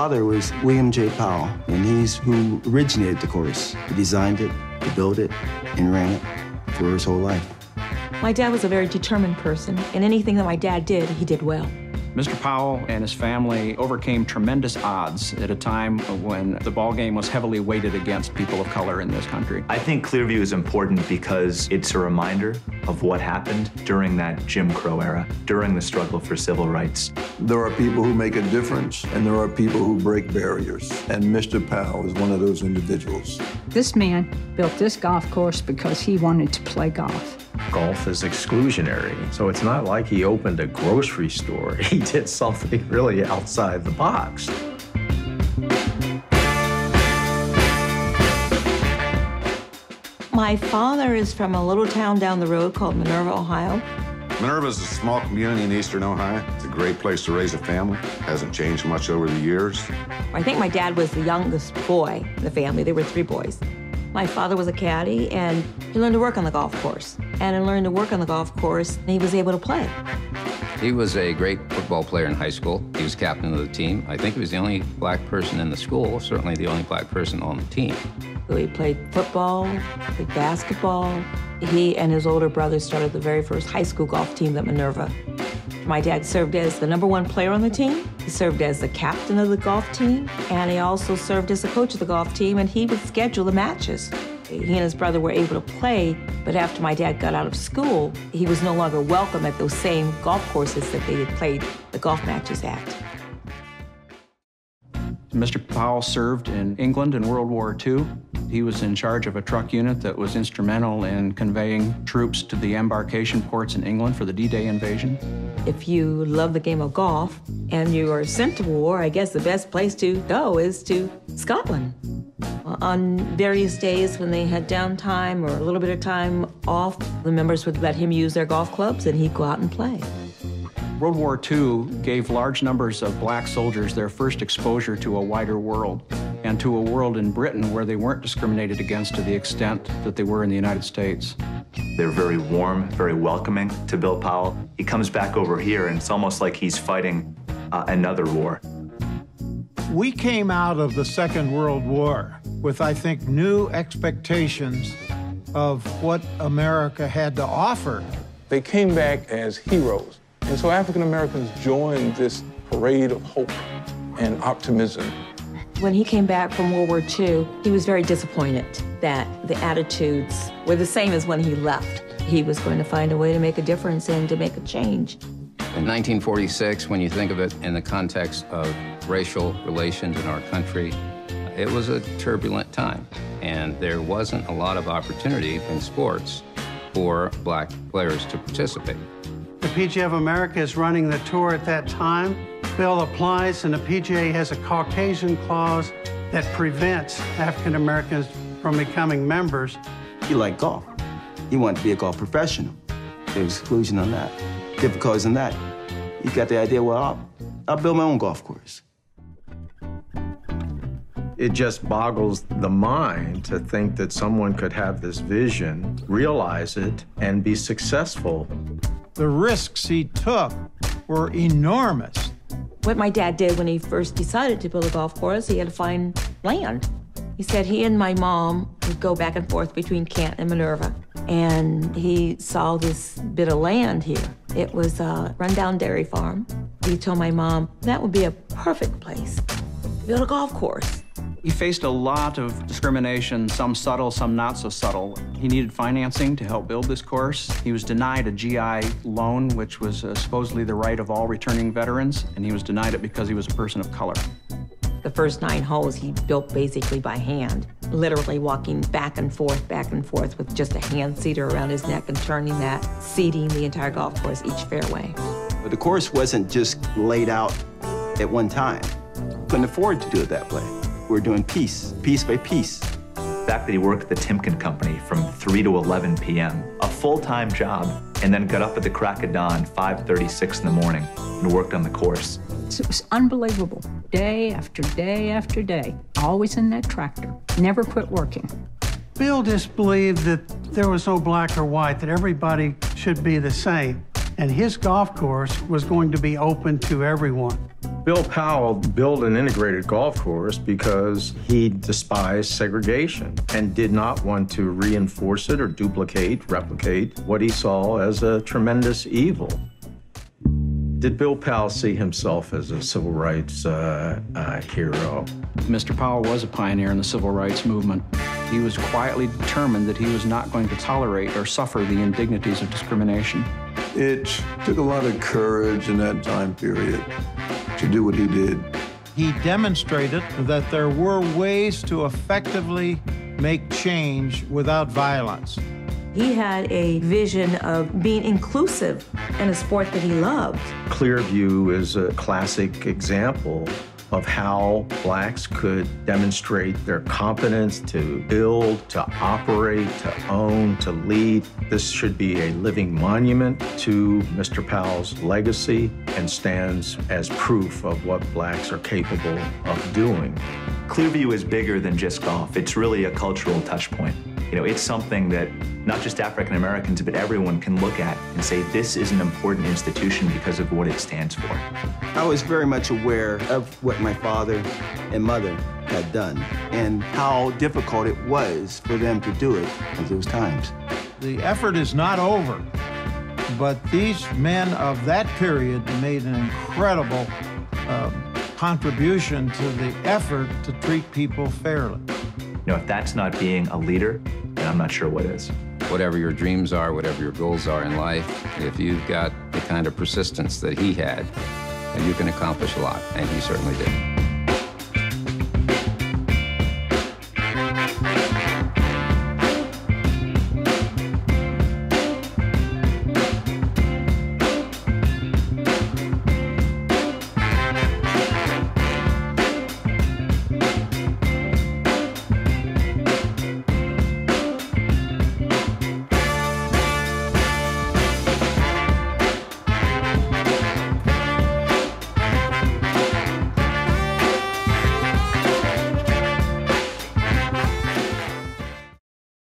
father was William J. Powell, and he's who originated the course. He designed it, he built it, and ran it for his whole life. My dad was a very determined person, and anything that my dad did, he did well. Mr. Powell and his family overcame tremendous odds at a time when the ball game was heavily weighted against people of color in this country. I think Clearview is important because it's a reminder of what happened during that Jim Crow era, during the struggle for civil rights. There are people who make a difference, and there are people who break barriers, and Mr. Powell is one of those individuals. This man built this golf course because he wanted to play golf. Golf is exclusionary, so it's not like he opened a grocery store. He did something really outside the box. My father is from a little town down the road called Minerva, Ohio. Minerva is a small community in eastern Ohio. It's a great place to raise a family. Hasn't changed much over the years. I think my dad was the youngest boy in the family. There were 3 boys. My father was a caddy, and he learned to work on the golf course. And in learning to work on the golf course, he was able to play. He was a great football player in high school. He was captain of the team. I think he was the only black person in the school, certainly the only black person on the team. He played football, played basketball. He and his older brother started the very first high school golf team at Minerva. My dad served as the #1 player on the team. He served as the captain of the golf team, and he also served as the coach of the golf team, and he would schedule the matches. He and his brother were able to play, but after my dad got out of school, he was no longer welcome at those same golf courses that they had played the golf matches at. Mr. Powell served in England in World War II. He was in charge of a truck unit that was instrumental in conveying troops to the embarkation ports in England for the D-Day invasion. If you love the game of golf and you are sent to war, I guess the best place to go is to Scotland. On various days when they had downtime or a little bit of time off, the members would let him use their golf clubs and he'd go out and play. World War II gave large numbers of black soldiers their first exposure to a wider world, and to a world in Britain where they weren't discriminated against to the extent that they were in the United States. They're very warm, very welcoming to Bill Powell. He comes back over here, and it's almost like he's fighting another war. We came out of the Second World War with, I think, new expectations of what America had to offer. They came back as heroes. And so African Americans joined this parade of hope and optimism. When he came back from World War II, he was very disappointed that the attitudes were the same as when he left. He was going to find a way to make a difference and to make a change. In 1946, when you think of it in the context of racial relations in our country, it was a turbulent time, and there wasn't a lot of opportunity in sports for black players to participate. The PGA of America is running the tour at that time. Bill applies, and the PGA has a Caucasian clause that prevents African Americans from becoming members. He liked golf. He wanted to be a golf professional. There was exclusion on that. Difficulties in that. He got the idea, well, I'll build my own golf course. It just boggles the mind to think that someone could have this vision, realize it, and be successful. The risks he took were enormous. What my dad did when he first decided to build a golf course, he had to find land. He said he and my mom would go back and forth between Canton and Minerva, and he saw this bit of land here. It was a rundown dairy farm. He told my mom that would be a perfect place to build a golf course. He faced a lot of discrimination, some subtle, some not so subtle. He needed financing to help build this course. He was denied a GI loan, which was supposedly the right of all returning veterans, and he was denied it because he was a person of color. The first 9 holes he built basically by hand, literally walking back and forth with just a hand seater around his neck and turning that, seeding the entire golf course, each fairway. But the course wasn't just laid out at one time. Couldn't afford to do it that way. We're doing piece by piece. The fact that he worked at the Timken Company from 3 to 11 p.m., a full-time job, and then got up at the crack of dawn, 5:36 in the morning, and worked on the course. It was unbelievable. Day after day after day, always in that tractor, never quit working. Bill just believed that there was no black or white, that everybody should be the same. And his golf course was going to be open to everyone. Bill Powell built an integrated golf course because he despised segregation and did not want to reinforce it or replicate what he saw as a tremendous evil. Did Bill Powell see himself as a civil rights hero? Mr. Powell was a pioneer in the civil rights movement. He was quietly determined that he was not going to tolerate or suffer the indignities of discrimination. It took a lot of courage in that time period to do what he did. He demonstrated that there were ways to effectively make change without violence. He had a vision of being inclusive in a sport that he loved. Clearview is a classic example of how blacks could demonstrate their competence to build, to operate, to own, to lead. This should be a living monument to Mr. Powell's legacy and stands as proof of what blacks are capable of doing. Clearview is bigger than just golf. It's really a cultural touch point. You know, it's something that not just African Americans, but everyone can look at and say, this is an important institution because of what it stands for. I was very much aware of what my father and mother had done and how difficult it was for them to do it at those times. The effort is not over, but these men of that period made an incredible contribution to the effort to treat people fairly. You know, if that's not being a leader, then I'm not sure what is. Whatever your dreams are, whatever your goals are in life, if you've got the kind of persistence that he had, then you can accomplish a lot, and he certainly did.